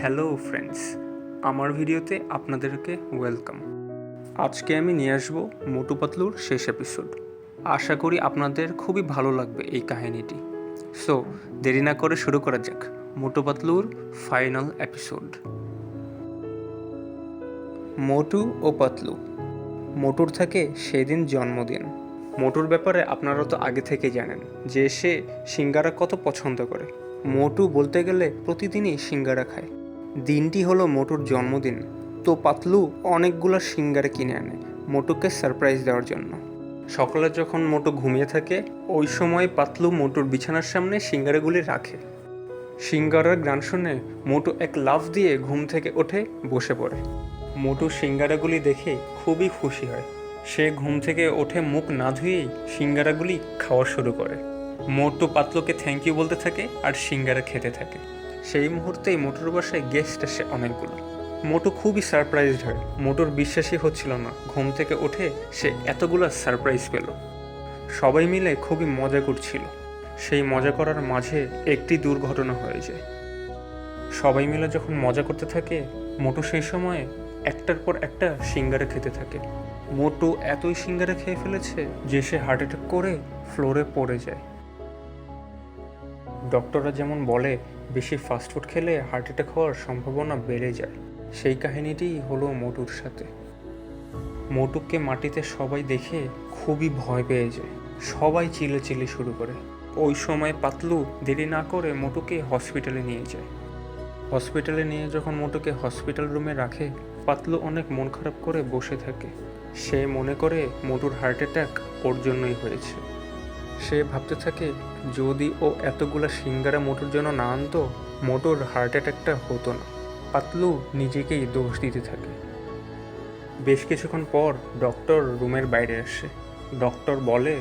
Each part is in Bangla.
হ্যালো ফ্রেন্ডস, আমার ভিডিওতে আপনাদেরকে ওয়েলকাম। আজকে আমি নিয়ে আসবো মোটু পাতলুর শেষ এপিসোড। আশা করি আপনাদের খুবই ভালো লাগবে এই কাহিনীটি। সো দেরি না করে শুরু করা যাক মোটু পাতলুর ফাইনাল এপিসোড। মোটু ও পাতলু। মোটুর থাকে সেদিন জন্মদিন। মোটুর ব্যাপারে আপনারা তো আগে থেকে জানেন যে সে সিঙ্গারা কত পছন্দ করে। মোটু বলতে গেলে প্রতিদিনই সিঙ্গারা খায়। দিনটি হলো মোটুর জন্মদিন, তো পাতলু অনেকগুলো সিঙ্গারা কিনে আনে মোটুকে সারপ্রাইজ দেওয়ার জন্য। সকালে যখন মোটু ঘুমিয়ে থাকে ওই সময় পাতলু মোটুর বিছানার সামনে সিঙ্গারাগুলি রাখে। সিঙ্গারার গান শুনে মোটু এক লাফ দিয়ে ঘুম থেকে উঠে বসে পড়ে। মোটু সিঙ্গারাগুলি দেখে খুবই খুশি হয়। সে ঘুম থেকে ওঠে মুখ না ধুয়েই সিঙ্গারাগুলি খাওয়া শুরু করে। মোটু পাতলুকে থ্যাংক ইউ বলতে থাকে আর সিঙ্গারা খেতে থাকে। সেই মুহূর্তেই মোটুর বাসায় গেস্ট আসে অনেকগুলো। মোটু খুবই সারপ্রাইজড হয়। মোটুর বিশ্বাসই হচ্ছিল না ঘুম থেকে উঠে সে এতগুলো সারপ্রাইজ পেল। সবাই মিলে খুবই মজা করছিল। সেই মজা করার মাঝে একটি দুর্ঘটনা হয়ে যায়। সবাই মিলে যখন মজা করতে থাকে মোটু সেই সময় একটার পর একটা সিঙ্গারা খেতে থাকে। মোটু এতই সিঙ্গারা খেয়ে ফেলেছে যে সে হার্ট অ্যাটাক করে ফ্লোরে পড়ে যায়। ডক্টররা যেমন বলে বেশি ফাস্টফুড খেলে হার্ট অ্যাটাক হওয়ার সম্ভাবনা বেড়ে যায়, সেই কাহিনীটিই হলো মোটুর সাথে। মোটুকে মাটিতে সবাই দেখে খুবই ভয় পেয়ে যায়। সবাই চিল্লাচিল্লি শুরু করে। ওই সময় পাতলু দেরি না করে মোটুকে হসপিটালে নিয়ে যায়। হসপিটালে নিয়ে যখন মোটুকে হসপিটাল রুমে রাখে পাতলু অনেক মন খারাপ করে বসে থাকে। সে মনে করে মোটুর হার্ট অ্যাটাক ওর জন্যই হয়েছে। সে ভাবতে থাকে যদি ও এতগুলা সিঙ্গারা মোটুর জন্য না আনতো মোটুর হার্ট অ্যাটাকটা হতো না। পাতলু নিজেকেই দোষ দিতে থাকে। বেশ কিছুক্ষণ পর ডক্টর রুমের বাইরে আসে। ডক্টর বলে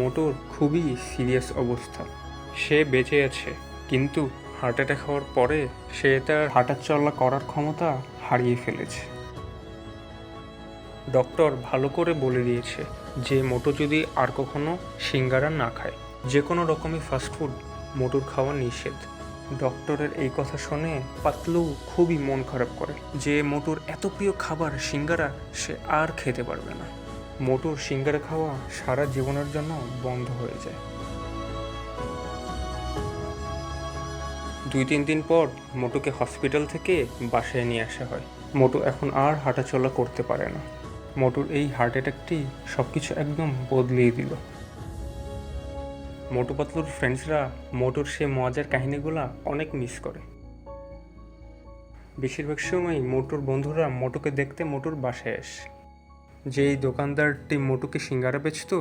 মোটুর খুবই সিরিয়াস অবস্থা। সে বেঁচে আছে, কিন্তু হার্ট অ্যাটাক হওয়ার পরে সে তার হাঁটাচলা করার ক্ষমতা হারিয়ে ফেলেছে। ডক্টর ভালো করে বলে দিয়েছে যে মোটু যদি আর কখনো সিঙ্গারা না খায়, যে কোনো রকমই ফাস্টফুড মোটুর খাওয়া নিষেধ। ডক্টরের এই কথা শুনে পাতলু খুবই মন খারাপ করে যে মোটুর এত প্রিয় খাবার সিঙ্গারা সে আর খেতে পারবে না। মোটুর সিঙ্গারা খাওয়া সারা জীবনের জন্য বন্ধ হয়ে যায়। 2-3 দিন পর মোটুকে হসপিটাল থেকে বাসায় নিয়ে আসা হয়। মোটু এখন আর হাঁটাচলা করতে পারে না। মোটুর এই হার্ট অ্যাটাকটি সব কিছু একদম বদলিয়ে দিল। মোটু পাতলুর ফ্রেন্ডসরা মোটুর সে মজার কাহিনীগুলা অনেক মিস করে। বেশিরভাগ সময় মোটুর বন্ধুরা মোটুকে দেখতে মোটুর বাসায় আসে। যেই দোকানদারটি মোটুকে সিঙ্গারা বেচত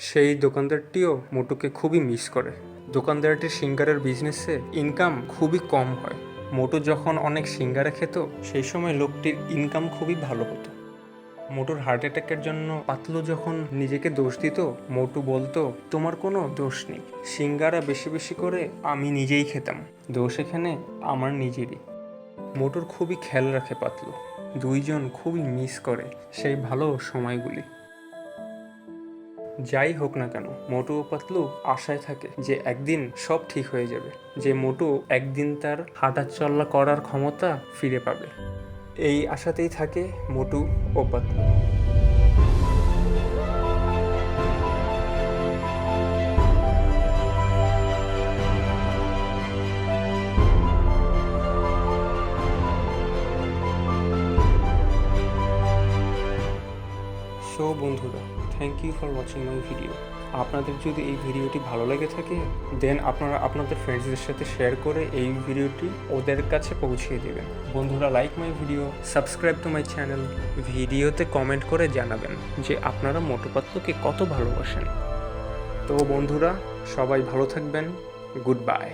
সেই দোকানদারটিও মোটুকে খুবই মিস করে। দোকানদারটির সিঙ্গারার বিজনেসে ইনকাম খুবই কম হয়। মোটু যখন অনেক সিঙ্গারা খেত সেই সময় লোকটির ইনকাম খুবই ভালো হতো। মোটুর হার্ট অ্যাটাকের জন্য পাতলু যখন নিজেকে দোষ দিত মোটু বলতো তোমার কোনো দোষ নেই, সিঙ্গারা বেশি বেশি করে আমি নিজেই খেতাম, দোষ এখানে আমার নিজেরই। মোটুর খুবই খেয়াল রাখে পাতলু। দুইজন খুবই মিস করে সেই ভালো সময়গুলি। যাই হোক না কেন মোটু ও পাতলু আশায় থাকে যে একদিন সব ঠিক হয়ে যাবে, যে মোটু একদিন তার হাঁটাচলা করার ক্ষমতা ফিরে পাবে। এই আশাতেই থাকে মোটু ও পাতলু। সো বন্ধুরা, thank you for watching my video. আপনাদের যদি এই ভিডিওটি ভালো লেগে থাকে দেন আপনারা আপনাদের ফ্রেন্ডসদের সাথে শেয়ার করে এই ভিডিওটি ওদের কাছে পৌঁছিয়ে দেবেন। বন্ধুরা, like my video, subscribe to my channel. ভিডিওতে কমেন্ট করে জানাবেন যে আপনারা মোটু পাতলুকে কত ভালোবাসেন। তো বন্ধুরা, সবাই ভালো থাকবেন। Good bye.